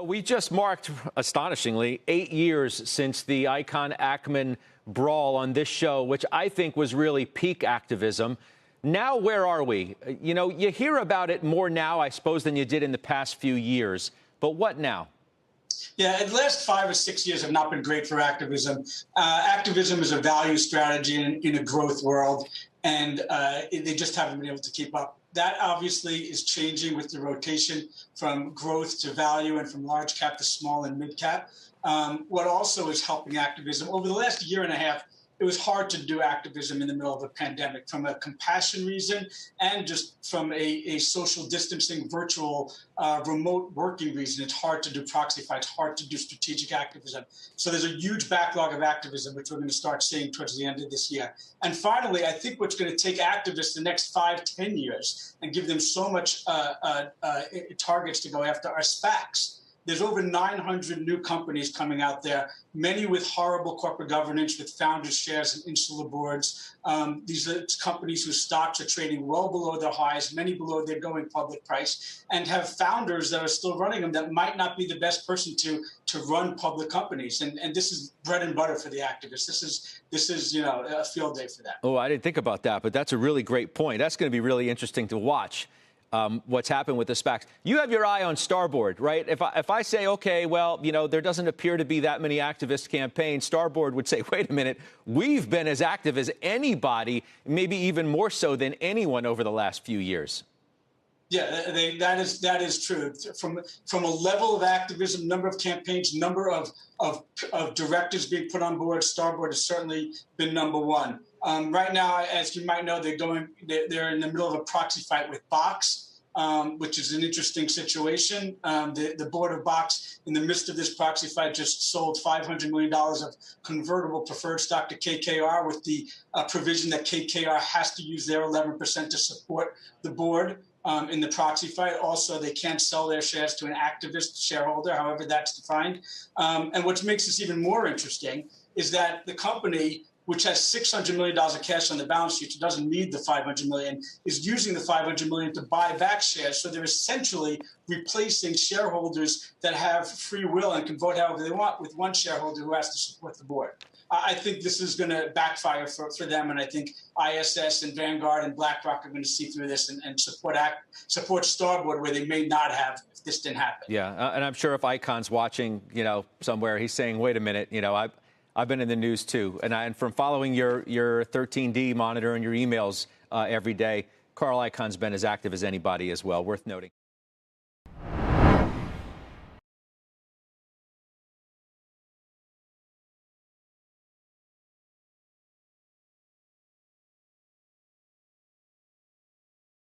We just marked, astonishingly, 8 years since the Icahn-Ackman brawl on this show, which I think was really peak activism. Now, where are we? You hear about it more now, I suppose, than you did in the past few years. But what now? Yeah, the last 5 or 6 years have not been great for activism. Activism is a value strategy in a growth world, and they just haven't been able to keep up. That obviously is changing with the rotation from growth to value and from large cap to small and mid cap. What also is helping activism over the last year and a half, it was hard to do activism in the middle of a pandemic from a compassion reason and just from a social distancing, virtual, remote working reason. It's hard to do proxy fights, hard to do strategic activism. So there's a huge backlog of activism, which we're going to start seeing towards the end of this year. And finally, I think what's going to take activists the next 5, 10 years and give them so much targets to go after are SPACs. There's over 900 new companies coming out there, many with horrible corporate governance, with founders' shares and insular boards. These are companies whose stocks are trading well below their highs, many below their going public price, and have founders that are still running them that might not be the best person to run public companies. And this is bread and butter for the activists. This is a field day for that. Oh, I didn't think about that, but that's a really great point. That's going to be really interesting to watch. What's happened with the SPACs. You have your eye on Starboard, right? If I say, okay, well, there doesn't appear to be that many activist campaigns, Starboard would say, wait a minute, we've been as active as anybody, maybe even more so than anyone over the last few years. Yeah, that is true. From a level of activism, number of campaigns, number of directors being put on board, Starboard has certainly been number one. Right now, as you might know, they're in the middle of a proxy fight with Box, which is an interesting situation. The board of Box, in the midst of this proxy fight, just sold $500 million of convertible preferred stock to KKR with the provision that KKR has to use their 11% to support the board in the proxy fight. Also, they can't sell their shares to an activist shareholder, however that's defined. And what makes this even more interesting is that the company, which has $600 million of cash on the balance sheet, so doesn't need the $500 million, is using the $500 million to buy back shares. So they're essentially replacing shareholders that have free will and can vote however they want with one shareholder who has to support the board. I think this is going to backfire for them, and I think ISS and Vanguard and BlackRock are going to see through this and support Starboard where they may not have if this didn't happen. Yeah, and I'm sure if Icahn's watching, somewhere, he's saying, wait a minute, I've been in the news too, and from following your 13D monitor and your emails every day, Carl Icahn's been as active as anybody as well. Worth noting.